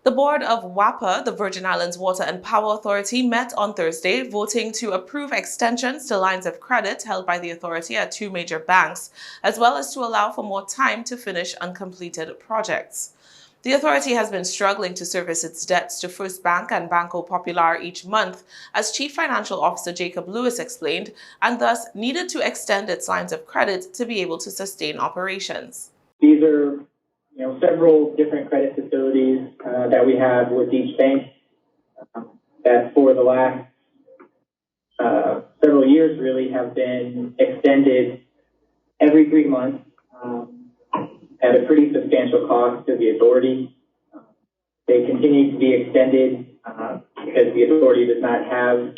The Board of WAPA, the Virgin Islands Water and Power Authority, met on Thursday, voting to approve extensions to lines of credit held by the authority at two major banks, as well as to allow for more time to finish uncompleted projects. The authority has been struggling to service its debts to First Bank and Banco Popular each month, as Chief Financial Officer Jacob Lewis explained, and thus needed to extend its lines of credit to be able to sustain operations. These are several different credit facilities that we have with each bank that for the last several years really have been extended every 3 months at a pretty substantial cost to the authority. They continue to be extended because the authority does not have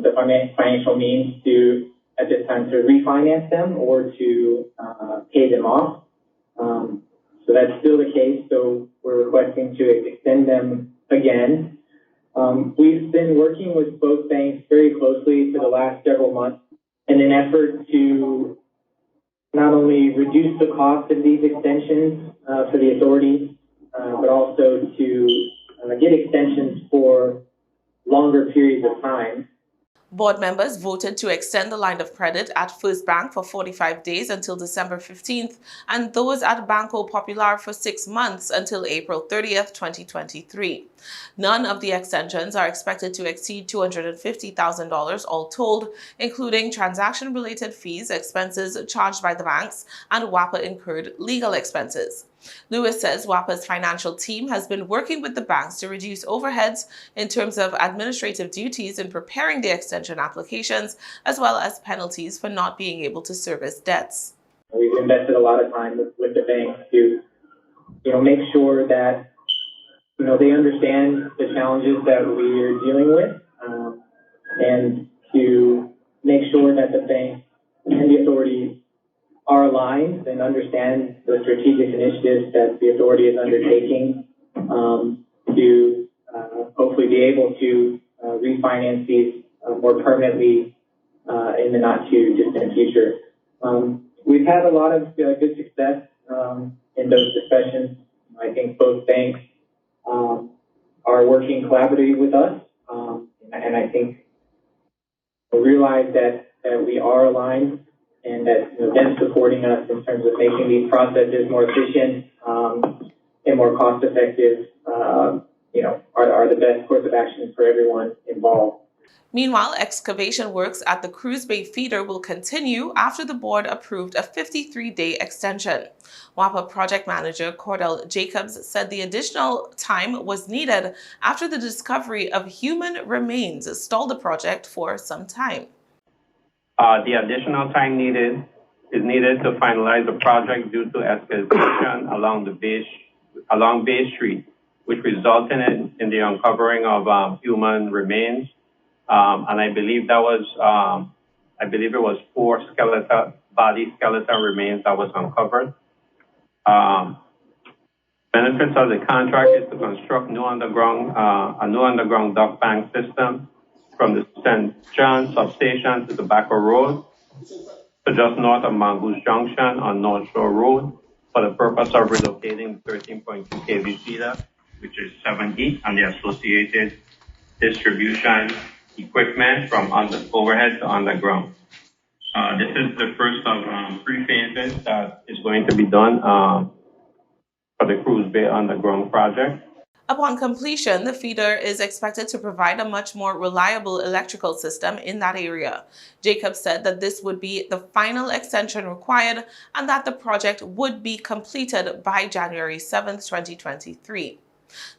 the financial means to, at this time, to refinance them or to pay them off. So that's still the case, so we're requesting to extend them again. We've been working with both banks very closely for the last several months in an effort to not only reduce the cost of these extensions for the authority, but also to get extensions for longer periods of time. Board members voted to extend the line of credit at First Bank for 45 days until December 15th and those at Banco Popular for 6 months until April 30th, 2023. None of the extensions are expected to exceed $250,000 all told, including transaction-related fees, expenses charged by the banks, and WAPA-incurred legal expenses. Lewis says WAPA's financial team has been working with the banks to reduce overheads in terms of administrative duties in preparing the extension applications, as well as penalties for not being able to service debts. We've invested a lot of time with the banks to, make sure that, they understand the challenges that we are dealing with, and to make sure that the banks and the authorities are aligned and understand the strategic initiatives that the authority is undertaking to hopefully be able to refinance these more permanently in the not too distant future. We've had a lot of good success in those discussions. I think both banks are working collaboratively with us, and I think we realize that we are aligned and that them supporting us in terms of making these processes more efficient and more cost effective, are the best course of action for everyone involved. Meanwhile, excavation works at the Cruise Bay feeder will continue after the board approved a 53-day extension. WAPA project manager Cordell Jacobs said the additional time was needed after the discovery of human remains stalled the project for some time. The additional time is needed to finalize the project due to excavation along Bay Street, which resulted in the uncovering of human remains. And I believe it was 4 body skeleton remains that was uncovered. Benefits of the contract is to construct a new underground duct bank system from the St. John substation to Tobacco Road to just north of Mongoose Junction on North Shore Road for the purpose of relocating 13.2 kV feeder, which is 7E, and the associated distribution equipment from overhead to underground. This is the first of 3 phases that is going to be done for the Cruise Bay Underground project. Upon completion, the feeder is expected to provide a much more reliable electrical system in that area. Jacob said that this would be the final extension required and that the project would be completed by January 7th, 2023.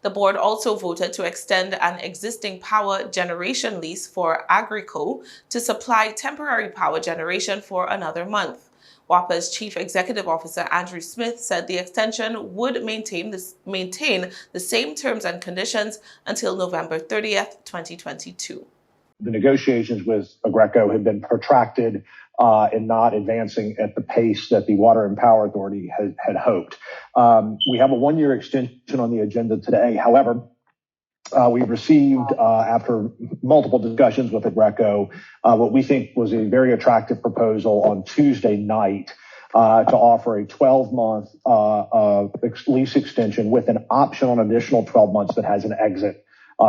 The board also voted to extend an existing power generation lease for Agrico to supply temporary power generation for another month. WAPA's Chief Executive Officer Andrew Smith said the extension would maintain the same terms and conditions until November 30th, 2022. The negotiations with Agrico have been protracted and not advancing at the pace that the Water and Power Authority had hoped. We have a 1-year extension on the agenda today. However, we've received, after multiple discussions with Agrico, what we think was a very attractive proposal on Tuesday night to offer a 12-month lease extension with an option on additional 12 months that has an exit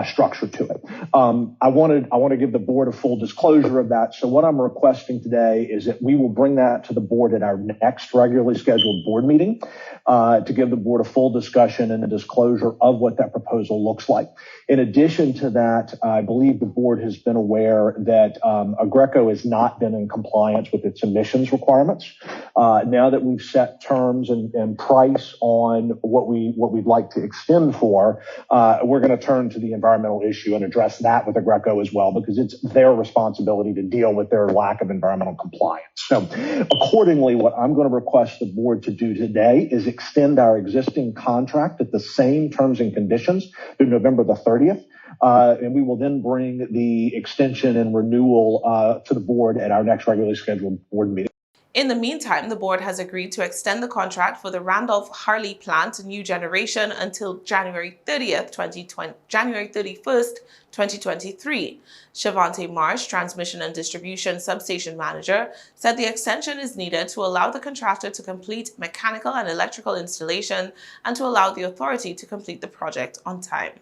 structure to it. I want to give the board a full disclosure of that. So what I'm requesting today is that we will bring that to the board at our next regularly scheduled board meeting to give the board a full discussion and a disclosure of what that proposal looks like. In addition to that, I believe the board has been aware that Agreco has not been in compliance with its emissions requirements. Now that we've set terms and price on what we'd like to extend for, we're going to turn to the environmental issue and address that with Agreco as well, because it's their responsibility to deal with their lack of environmental compliance. So accordingly, what I'm going to request the board to do today is extend our existing contract at the same terms and conditions through November the 30th. And we will then bring the extension and renewal to the board at our next regularly scheduled board meeting. In the meantime, the board has agreed to extend the contract for the Randolph-Harley plant new generation until January 31st, 2023. Shavante Marsh, Transmission and Distribution Substation Manager, said the extension is needed to allow the contractor to complete mechanical and electrical installation and to allow the authority to complete the project on time.